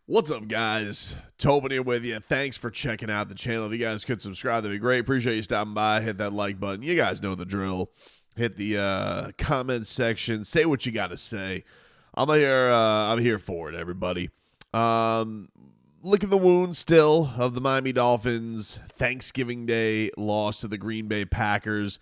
What's up, guys? Tobin here with you. Thanks for checking out the channel. If you guys could subscribe, that'd be great. Appreciate you stopping by. Hit that like button. You guys know the drill. Hit the comment section. Say what you got to say. I'm here for it, everybody. Licking the wound still of the Miami Dolphins Thanksgiving Day loss to the Green Bay Packers.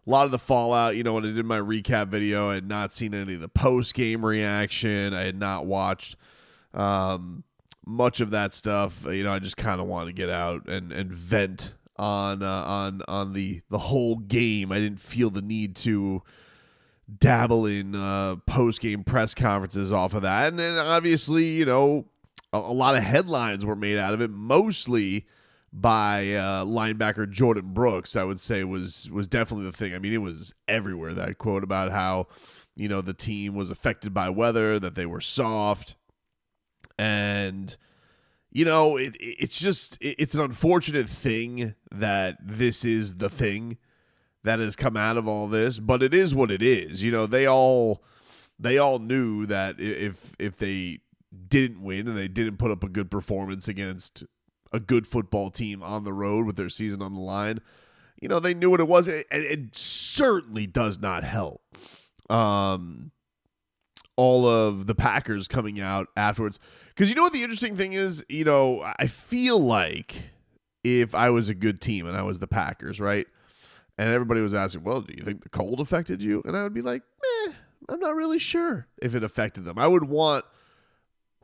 A lot of the fallout, when I did my recap video, I had not seen any of the post-game reaction. I had not watched much of that stuff. I just kind of want to get out and vent on the whole game. I didn't feel the need to dabble in post-game press conferences off of that. And then obviously, a lot of headlines were made out of it, mostly by linebacker Jordan Brooks. I would say was definitely the thing. I mean, it was everywhere, that quote about how, the team was affected by weather, that they were soft. And, it's an unfortunate thing that this is the thing that has come out of all this, but it is what it is. They all knew that if they didn't win and they didn't put up a good performance against a good football team on the road with their season on the line, they knew what it was. It certainly does not help. All of the Packers coming out afterwards. Because what the interesting thing is? I feel like if I was a good team and I was the Packers, right? And everybody was asking, well, do you think the cold affected you? And I would be like, I'm not really sure if it affected them. I would want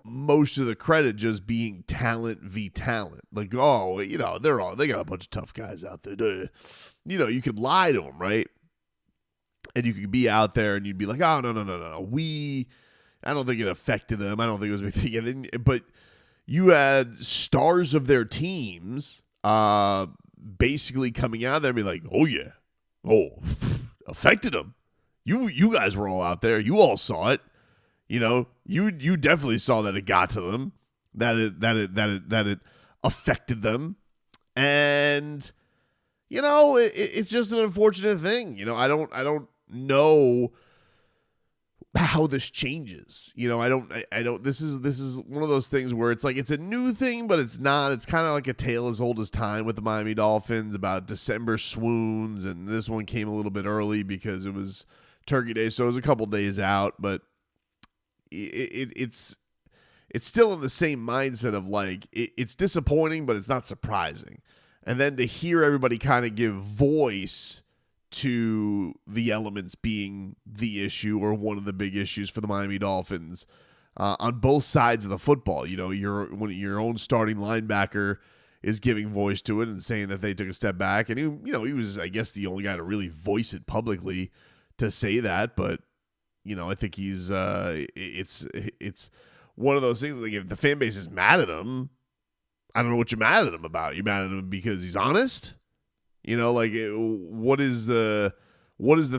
most of the credit just being talent v talent. Like, they got a bunch of tough guys out there. You could lie to them, right? And you could be out there and you'd be like, oh, no. I don't think it affected them. I don't think it was a big thing. But you had stars of their teams basically coming out there and be like, oh, yeah. Oh, affected them. You guys were all out there. You all saw it. You definitely saw that it got to them, that it affected them. And, it's just an unfortunate thing. I don't know how this changes. I don't this is one of those things where it's like it's a new thing, but it's not. It's kind of like a tale as old as time with the Miami Dolphins about December swoons, and this one came a little bit early because it was Turkey Day, so it was a couple days out, but it's still in the same mindset of like it's disappointing, but it's not surprising. And then to hear everybody kind of give voice to the elements being the issue or one of the big issues for the Miami Dolphins on both sides of the football. Your own starting linebacker is giving voice to it and saying that they took a step back. And he was, I guess, the only guy to really voice it publicly to say that. But, I think he's it's one of those things like if the fan base is mad at him, I don't know what you're mad at him about. You're mad at him because he's honest? What is the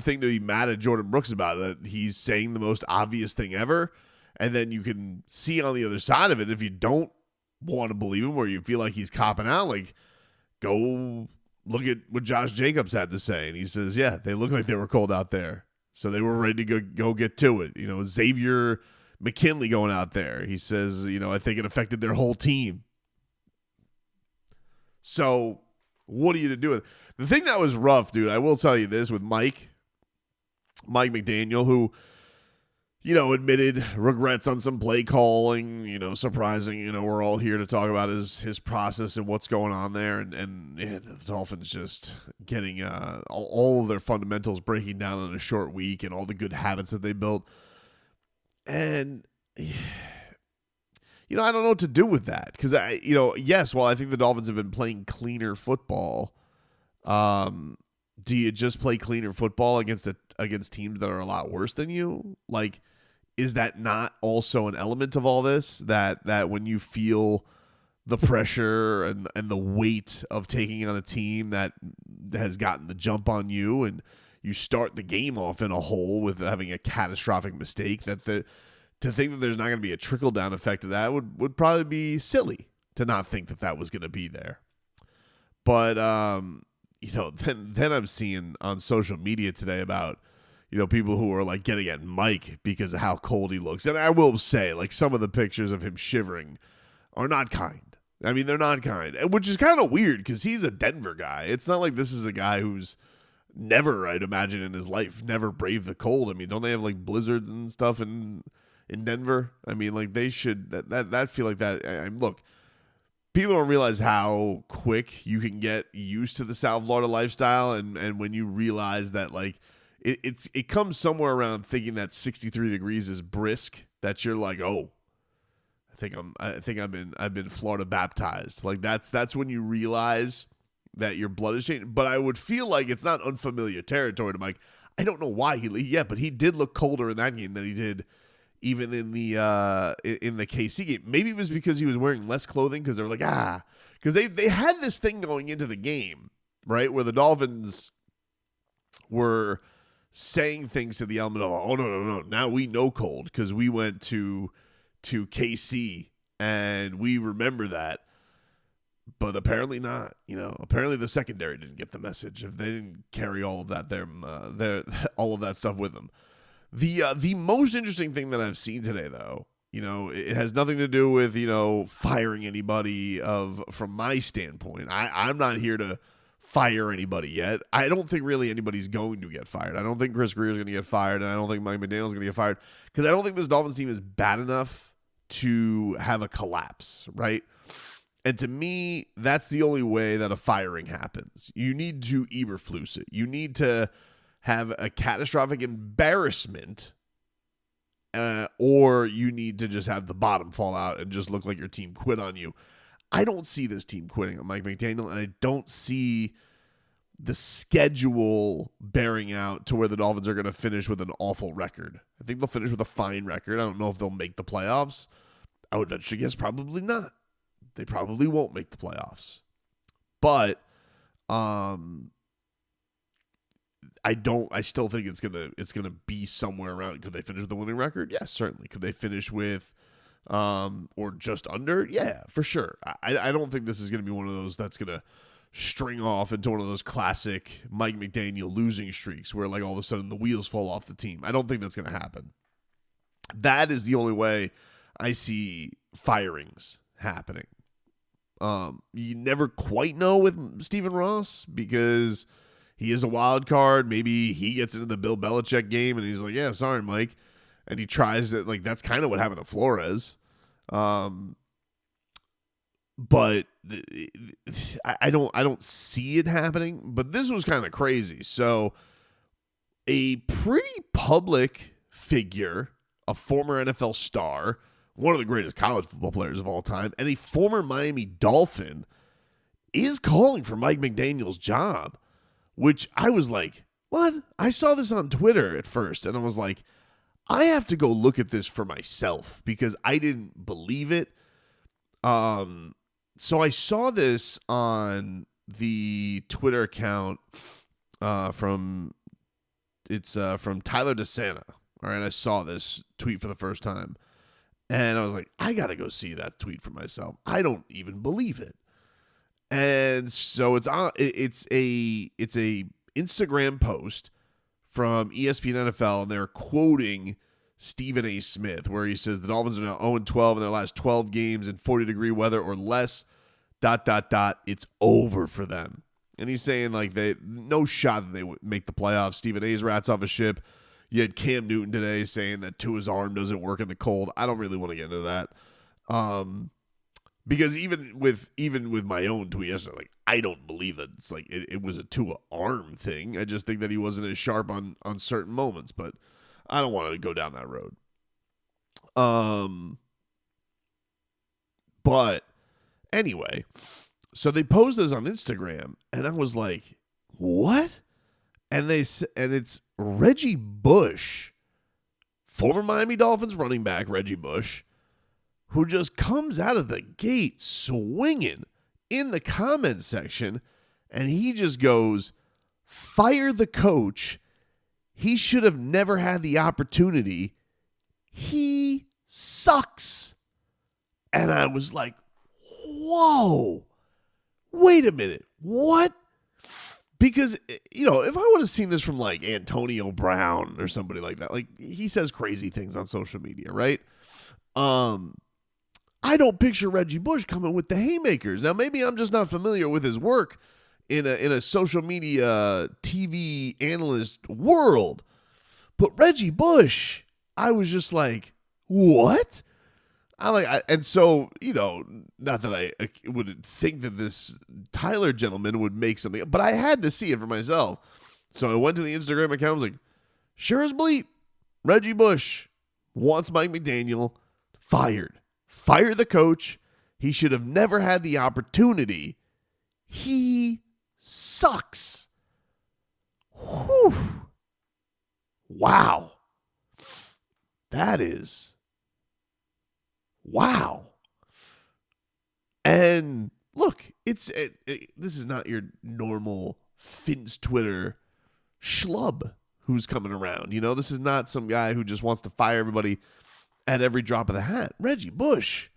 thing to be mad at Jordan Brooks about? That he's saying the most obvious thing ever, and then you can see on the other side of it, if you don't want to believe him or you feel like he's copping out, like go look at what Josh Jacobs had to say, and he says, yeah, they look like they were cold out there, so they were ready to go get to it. Xavier McKinley going out there, he says, I think it affected their whole team. So what are you to do with it? The thing that was rough, dude, I will tell you this with Mike McDaniel, who, admitted regrets on some play calling, surprising, we're all here to talk about his process and what's going on there. And the Dolphins just getting all of their fundamentals breaking down in a short week and all the good habits that they built. And I don't know what to do with that because yes, while I think the Dolphins have been playing cleaner football, do you just play cleaner football against teams that are a lot worse than you? Like, is that not also an element of all this? That when you feel the pressure and the weight of taking on a team that has gotten the jump on you, and you start the game off in a hole with having a catastrophic mistake, to think that there's not going to be a trickle-down effect of that would probably be silly to not think that was going to be there. But, then I'm seeing on social media today about, people who are like getting at Mike because of how cold he looks. And I will say, like, some of the pictures of him shivering are not kind. I mean, they're not kind, which is kind of weird because he's a Denver guy. It's not like this is a guy who's never, I'd imagine, in his life, never braved the cold. I mean, don't they have like blizzards and stuff in Denver? I mean, like they should that feel like that. Look, people don't realize how quick you can get used to the South Florida lifestyle, and when you realize that like it comes somewhere around thinking that 63 degrees is brisk, that you're like, oh, I've been Florida baptized. Like that's when you realize that your blood is changing. But I would feel like it's not unfamiliar territory to Mike. I don't know why but he did look colder in that game than he did even in the KC game. Maybe it was because he was wearing less clothing because they were like, because they had this thing going into the game, right, where the Dolphins were saying things to the element of, oh, no, now we know cold because we went to KC and we remember that. But apparently not. Apparently the secondary didn't get the message. If they didn't carry all of that all of that stuff with them. The most interesting thing that I've seen today, though, it has nothing to do with firing anybody from my standpoint. I'm not here to fire anybody yet. I don't think really anybody's going to get fired. I don't think Chris Greer's going to get fired, and I don't think Mike McDaniel's going to get fired because I don't think this Dolphins team is bad enough to have a collapse, right? And to me, that's the only way that a firing happens. You need to Eberflus it. You need to have a catastrophic embarrassment, or you need to just have the bottom fall out and just look like your team quit on you. I don't see this team quitting on Mike McDaniel, and I don't see the schedule bearing out to where the Dolphins are going to finish with an awful record. I think they'll finish with a fine record. I don't know if they'll make the playoffs. I would venture to guess probably not. They probably won't make the playoffs. But I still think it's gonna be somewhere around. Could they finish with a winning record? Yeah, certainly. Could they finish with or just under? Yeah, for sure. I don't think this is gonna be one of those that's gonna string off into one of those classic Mike McDaniel losing streaks where like all of a sudden the wheels fall off the team. I don't think that's gonna happen. That is the only way I see firings happening. You never quite know with Stephen Ross because he is a wild card. Maybe he gets into the Bill Belichick game and he's like, yeah, sorry, Mike. And he tries to, like, that's kind of what happened to Flores. But I don't see it happening. But this was kind of crazy. So a pretty public figure, a former NFL star, one of the greatest college football players of all time, and a former Miami Dolphin is calling for Mike McDaniel's job, which I was like, what? I saw this on Twitter at first, and I was like, I have to go look at this for myself because I didn't believe it. So I saw this on the Twitter account from Tyler DeSanta. All right, I saw this tweet for the first time. And I was like, I got to go see that tweet for myself. I don't even believe it. And so it's a Instagram post from ESPN NFL, and they're quoting Stephen A. Smith, where he says the Dolphins are now 0-12 in their last 12 games in 40-degree weather or less, ... It's over for them. And he's saying like no shot that they would make the playoffs. Stephen A's rats off a ship. You had Cam Newton today saying that Tua's arm doesn't work in the cold. I don't really want to get into that. Because even with my own tweet yesterday, like I don't believe that it's like it was a Tua arm thing. I just think that he wasn't as sharp on certain moments, but I don't want to go down that road. But anyway, so they posed this on Instagram, and I was like, what? And it's Reggie Bush, former Miami Dolphins running back Reggie Bush, who just comes out of the gate swinging in the comment section, and he just goes, fire the coach. He should have never had the opportunity. He sucks. And I was like, whoa, wait a minute, what? Because, if I would have seen this from like Antonio Brown or somebody like that, like he says crazy things on social media, right? I don't picture Reggie Bush coming with the haymakers. Now, maybe I'm just not familiar with his work in a social media TV analyst world. But Reggie Bush, I was just like, what? And so, not that I would think that this Tyler gentleman would make something, but I had to see it for myself. So I went to the Instagram account. I was like, sure as bleep, Reggie Bush wants Mike McDaniel fired. Fire the coach. He should have never had the opportunity. He sucks. Whew. Wow. That is. Wow. And look, this is not your normal Finn's Twitter schlub who's coming around. This is not some guy who just wants to fire everybody at every drop of the hat. Reggie Bush,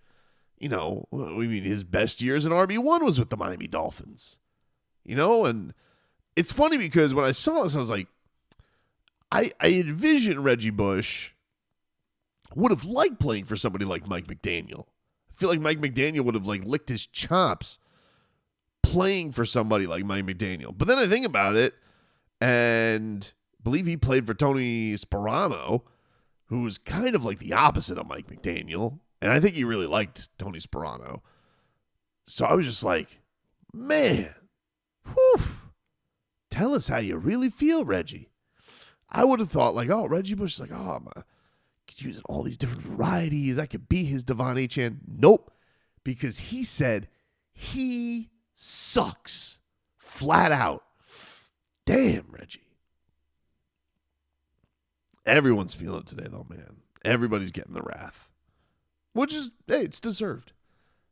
his best years in RB1 was with the Miami Dolphins. And it's funny because when I saw this, I was like, I envision Reggie Bush would have liked playing for somebody like Mike McDaniel. I feel like Mike McDaniel would have licked his chops playing for somebody like Mike McDaniel. But then I think about it, and believe he played for Tony Sparano, who was kind of like the opposite of Mike McDaniel. And I think he really liked Tony Sparano. So I was just like, man, whew, tell us how you really feel, Reggie. I would have thought Reggie Bush is like, I could use all these different varieties. I could be his Devon Achane. Nope. Because he said he sucks. Flat out. Damn, Reggie. Everyone's feeling it today, though, man. Everybody's getting the wrath. Which is, hey, it's deserved.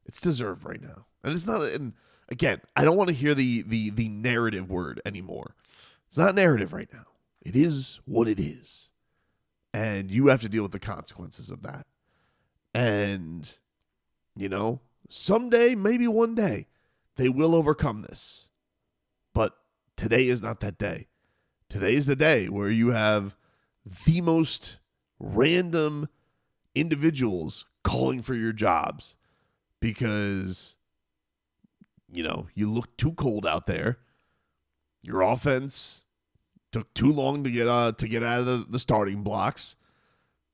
It's deserved right now. And it's not, and again, I don't want to hear the narrative word anymore. It's not narrative right now. It is what it is. And you have to deal with the consequences of that. And, someday, maybe one day, they will overcome this. But today is not that day. Today is the day where you have the most random individuals calling for your jobs because, you look too cold out there. Your offense took too long to get out of the starting blocks,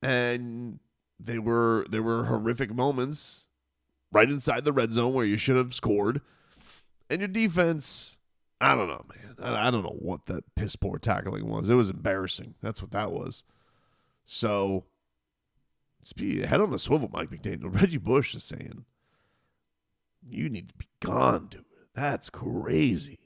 and there were horrific moments right inside the red zone where you should have scored, and your defense, I don't know, man. I don't know what that piss poor tackling was. It was embarrassing. That's what that was. So, head on the swivel, Mike McDaniel. Reggie Bush is saying, you need to be gone, dude. That's crazy.